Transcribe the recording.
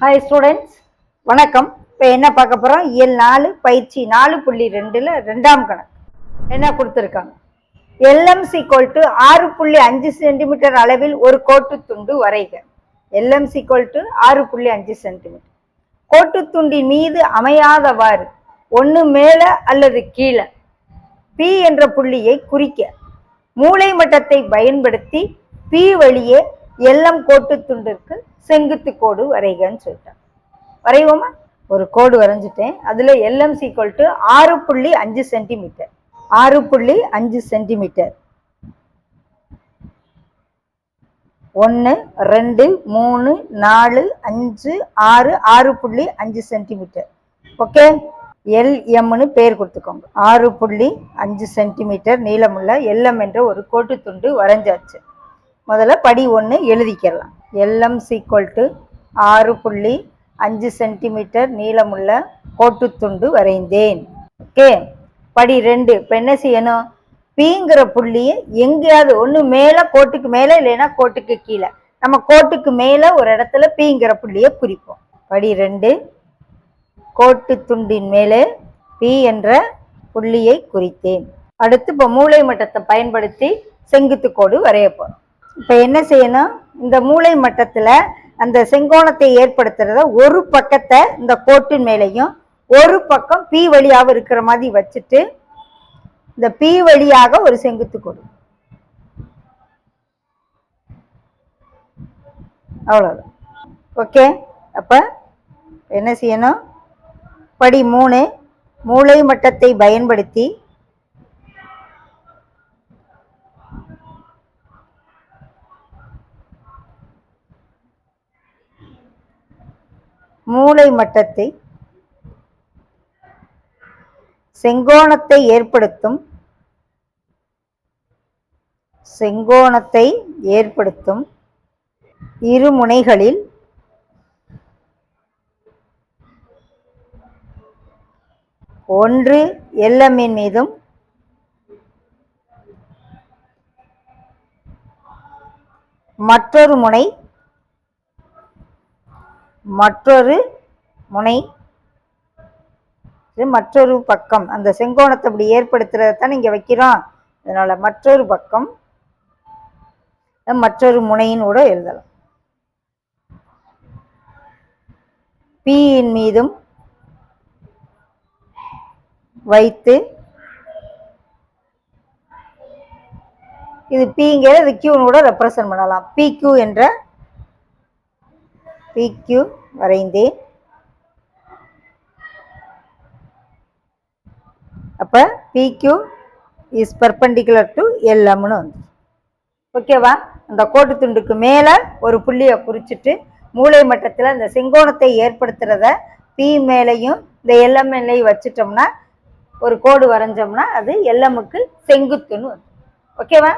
Hi students, வணக்கம். இப்போ என்ன பார்க்க போகிறோம்? இயல் 4 பயிற்சி 4.2ல் 2ஆம் கணக்கு என்ன கொடுத்துருக்காங்க? LMC = 6.5 சென்டிமீட்டர் அளவில் ஒரு கோட்டு துண்டு வரைக. LMC = 6.5 centimetre. கோட்டு துண்டின் மீது அமையாதவாறு ஒன்று மேலே அல்லது கீழே P என்ற புள்ளியை குறிக்க மூலை மட்டத்தை பயன்படுத்தி P வழியே LM கோட்டு துண்டிற்கு செங்குத்து கோடு வரைகன்னு சொல்லிட்டேன். வரைவோமா? ஒரு கோடு வரைஞ்சிட்டேன். அதில் LMC = 6.5 centimetre. 6.5 centimetre. 1 2 3 4 5 6 6.5 centimetre. Okay, LMன்னு பேர் கொடுத்துக்கோங்க. 6.5 சென்டிமீட்டர் நீளமுள்ள LM என்ற ஒரு கோட்டு துண்டு வரைஞ்சாச்சு. முதல்ல படி 1 எழுதிக்கலாம். LMC = 6.5 சென்டிமீட்டர் நீளமுள்ள கோட்டு துண்டு வரைந்தேன். ஓகே, படி 2. இப்போ என்ன செய்யணும்? Pங்கிற புள்ளியை எங்கேயாவது ஒன்று மேலே, கோட்டுக்கு மேலே, இல்லைன்னா கோட்டுக்கு கீழே. நம்ம கோட்டுக்கு மேலே ஒரு இடத்துல Pங்கிற புள்ளியை குறிப்போம். படி 2, கோட்டு துண்டின் மேலே P என்ற புள்ளியை குறித்தேன். அடுத்து இப்போ மூலை மட்டத்தை பயன்படுத்தி செங்குத்து கோடு வரைய போகிறோம். இப்போ என்ன செய்யணும்? இந்த மூலை மட்டத்தில் அந்த செங்கோணத்தை ஏற்படுத்துறத ஒரு பக்கத்தை இந்த கோட்டின் மேலேயும் ஒரு பக்கம் P வழியாக இருக்கிற மாதிரி வச்சுட்டு இந்த P வழியாக ஒரு செங்குத்து கோடு. அவ்வளோதான். ஓகே, அப்போ என்ன செய்யணும்? படி 3, மூலை மட்டத்தை பயன்படுத்தி மூலை மட்டத்தை செங்கோணத்தை ஏற்படுத்தும் இரு முனைகளில் ஒன்று LM மீதும் மற்றொரு பக்கம் அந்த செங்கோணத்தை இப்படி ஏற்படுத்துறதான் இங்க வைக்கிறோம். அதனால மற்றொரு பக்கம் மற்றொரு முனையின் கூட எழுதலாம். Pயின் மீதும் வைத்து இது Pங்கிறது Qன்னு கூட ரெப்ரசன்ட் பண்ணலாம். PQ வரைந்தேன். அப்போ PQ இஸ் பெர்பெண்டிகுலர் டு LMன்னு வந்து. ஓகேவா? அந்த கோட்டு துண்டுக்கு மேலே ஒரு புள்ளியை குறிச்சிட்டு மூலை மட்டத்தில் இந்த செங்கோணத்தை ஏற்படுத்துறத P மேலையும் இந்த LM மேலையும் வச்சுட்டோம்னா ஒரு கோடு வரைஞ்சோம்னா அது LMக்கு செங்குத்துன்னு வந்து. ஓகேவா?